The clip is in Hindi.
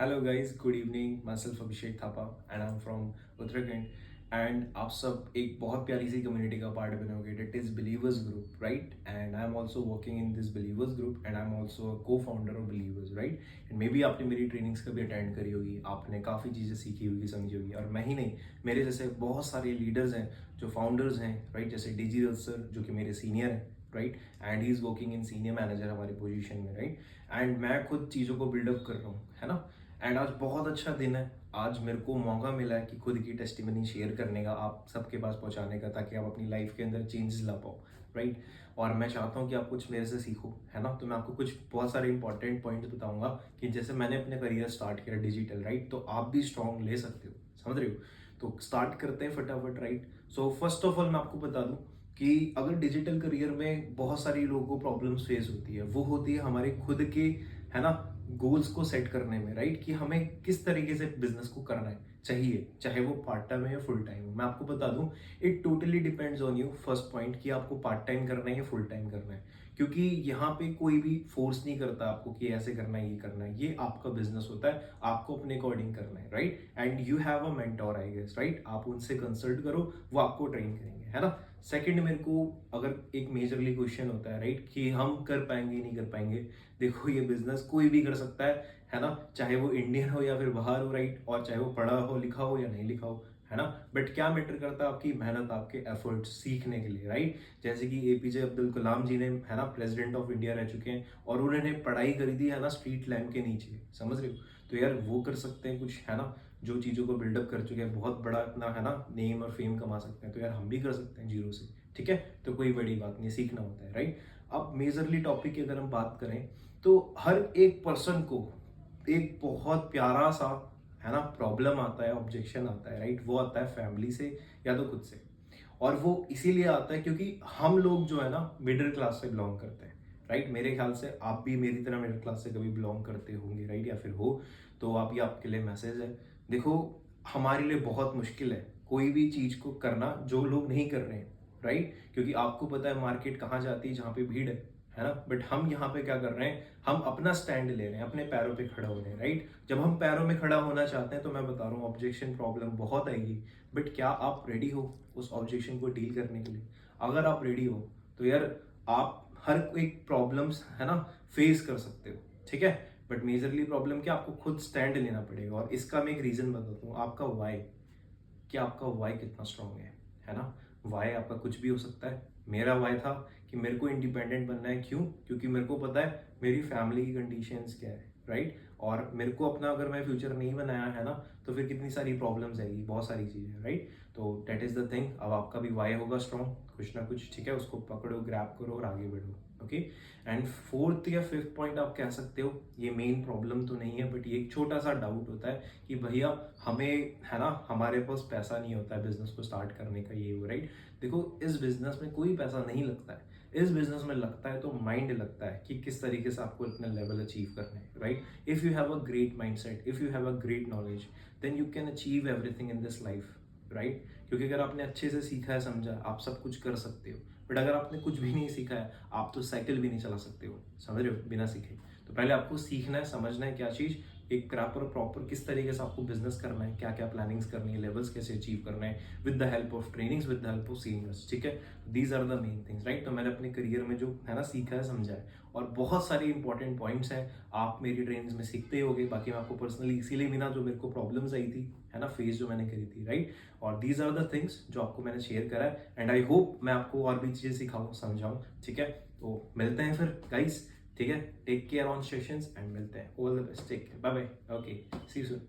Hello guys, good evening. Myself Abhishek Thapa and I am from Uttarakhand. And आप सब एक बहुत प्यारी सी कम्युनिटी का पार्ट बनोगे, that is believers group, right? And I am also working in this believers group and I am also cofounder of believers, right? And maybe आपने मेरी ट्रेनिंग्स कभी अटेंड करी होगी, आपने काफ़ी चीज़ें सीखी होगी, समझी होगी। और मैं ही नहीं, मेरे जैसे बहुत सारे लीडर्स हैं जो फाउंडर्स हैं, राइट? जैसे डीजी सर जो कि मेरे सीनियर हैं, right? And he is working in senior manager हमारी पोजीशन में, राइट? एंड मैं खुद चीज़ों को बिल्डअप कर रहा हूँ, है ना? एंड आज बहुत अच्छा दिन है। आज मेरे को मौका मिला है कि खुद की टेस्टिमनी शेयर करने का, आप सबके पास पहुंचाने का, ताकि आप अपनी लाइफ के अंदर चेंजेस ला पाओ, राइट? और मैं चाहता हूं कि आप कुछ मेरे से सीखो, है ना? तो मैं आपको कुछ बहुत सारे इंपॉर्टेंट पॉइंट्स बताऊंगा कि जैसे मैंने अपने करियर स्टार्ट किया डिजिटल, राइट? तो आप भी स्ट्रॉन्ग ले सकते हो, समझ रहे हो? तो स्टार्ट करते हैं फटाफट, right? So first of all मैं आपको बता दूं कि अगर डिजिटल करियर में बहुत सारी लोगों को प्रॉब्लम्स फेस होती है, वो होती है हमारे खुद के, है ना, गोल्स को सेट करने में, राइट? कि हमें किस तरीके से बिजनेस को करना है, चाहिए, चाहे वो पार्ट टाइम है या फुल टाइम हो। मैं आपको बता दूं, it totally depends on you. First point कि आपको पार्ट टाइम करना है या फुल टाइम करना है, क्योंकि यहाँ पे कोई भी फोर्स नहीं करता आपको कि ऐसे करना है, ये करना है। ये आपका बिजनेस होता है, आपको अपने अकॉर्डिंग करना है, right? And you have a mentor, I guess, right? आप उनसे कंसल्ट करो, वो आपको ट्रेन करेंगे, है ना? सेकंड, मेरे को अगर एक मेजरली क्वेश्चन होता है, राइट, कि हम कर पाएंगे नहीं कर पाएंगे। देखो, ये बिजनेस कोई भी कर सकता है ना? चाहे वो इंडियन हो या फिर बाहर हो, राइट? और चाहे वो पढ़ा हो, लिखा हो या नहीं लिखा हो, है ना? बट क्या मैटर करता है? आपकी मेहनत, आपके एफर्ट्स सीखने के लिए, राइट? जैसे कि एपीजे अब्दुल कलाम जी ने, है ना, प्रेसिडेंट ऑफ इंडिया रह चुके हैं और उन्होंने पढ़ाई करी थी, है ना, स्ट्रीट लैम्प के नीचे, समझ रहे हो? तो यार वो कर सकते हैं कुछ, है ना, जो चीज़ों को बिल्डअप कर चुके हैं, बहुत बड़ा अपना, है ना, नेम और फेम कमा सकते हैं। तो यार हम भी कर सकते हैं जीरो से, ठीक है? तो कोई बड़ी बात नहीं, सीखना होता है, राइट? अब मेजरली टॉपिक की अगर हम बात करें, तो हर एक पर्सन को एक बहुत प्यारा सा, है ना, प्रॉब्लम आता है, ऑब्जेक्शन आता है, राइट? वो आता है फैमिली से या तो खुद से। और वो इसीलिए आता है क्योंकि हम लोग जो है ना, मिडिल क्लास से बिलोंग करते हैं, राइट? मेरे ख्याल से आप भी मेरी तरह मिडिल क्लास से कभी बिलोंग करते होंगे, राइट? या फिर हो, तो आप, ये आपके लिए मैसेज है। देखो, हमारे लिए बहुत मुश्किल है कोई भी चीज को करना जो लोग नहीं कर रहे हैं, राइट? क्योंकि आपको पता है मार्केट कहाँ जाती है, जहाँ पे भीड़ है ना? बट हम यहाँ पे क्या कर रहे हैं, हम अपना स्टैंड ले रहे हैं, अपने पैरों पे खड़ा हो रहे हैं, राइट? जब हम पैरों में खड़ा होना चाहते हैं तो मैं बता रहा हूँ, ऑब्जेक्शन प्रॉब्लम बहुत आएगी। बट क्या आप रेडी हो उस ऑब्जेक्शन को डील करने के लिए? अगर आप रेडी हो तो यार आप हर एक प्रॉब्लम्स, है ना, फेस कर सकते हो, ठीक है? बट मेजरली प्रॉब्लम क्या, आपको खुद स्टैंड लेना पड़ेगा। और इसका मैं एक रीजन बताता हूँ, आपका वाई। कि आपका वाई कितना स्ट्रांग है ना? वाई आपका कुछ भी हो सकता है। मेरा वाई था कि मेरे को इंडिपेंडेंट बनना है। क्यों? क्योंकि मेरे को पता है मेरी फैमिली की कंडीशंस क्या है, राइट? और मेरे को अपना, अगर मैं फ्यूचर नहीं बनाया है ना, तो फिर कितनी सारी प्रॉब्लम्स आएगी, बहुत सारी चीज़ें, राइट? तो डेट इज द थिंग। अब आपका भी वाई होगा स्ट्रांग, कुछ ना कुछ, ठीक है? उसको पकड़ो, ग्रैब करो और आगे बढ़ो, ओके? एंड फोर्थ या फिफ्थ पॉइंट आप कह सकते हो, ये मेन प्रॉब्लम तो नहीं है, बट ये एक छोटा सा डाउट होता है कि भैया हमें, है ना, हमारे पास पैसा नहीं होता है बिजनेस को स्टार्ट करने का, ये वो, राइट? देखो, इस बिजनेस में कोई पैसा नहीं लगता है। इस बिजनेस में लगता है तो माइंड लगता है कि किस तरीके से आपको इतना लेवल अचीव करना है, right? If you have a great mindset, if you have a great knowledge, then you can achieve everything in this life, right? क्योंकि अगर आपने अच्छे से सीखा है, समझा, आप सब कुछ कर सकते हो। बट अगर आपने कुछ भी नहीं सीखा है, आप तो साइकिल भी नहीं चला सकते हो, समझ रहे हो, बिना सीखे। तो पहले आपको सीखना है, समझना है क्या चीज़, एक प्रॉपर किस तरीके से आपको बिजनेस करना है, क्या क्या प्लानिंग्स करनी है, लेवल्स कैसे अचीव करना है, with the help of trainings, with the help of seniors, ठीक है? These are the main things, right? तो मैंने अपने करियर में जो है ना सीखा है, समझा है, और बहुत सारे इंपॉर्टेंट पॉइंट्स हैं, आप मेरी ट्रेनिंग्स में सीखते होगे। बाकी मैं आपको पर्सनली इसीलिए मिला, जो मेरे को प्रॉब्लम्स आई थी, है ना, फेस जो मैंने करी थी, राइट? और दीज आर द थिंग्स जो आपको मैंने शेयर करा है, एंड आई होप मैं आपको और भी चीज़ें सिखाऊं, समझाऊं, ठीक है? तो मिलते हैं फिर गाइस, ठीक है? Take care on sessions and मिलते हैं। All the best, take care, bye bye, okay, see you soon.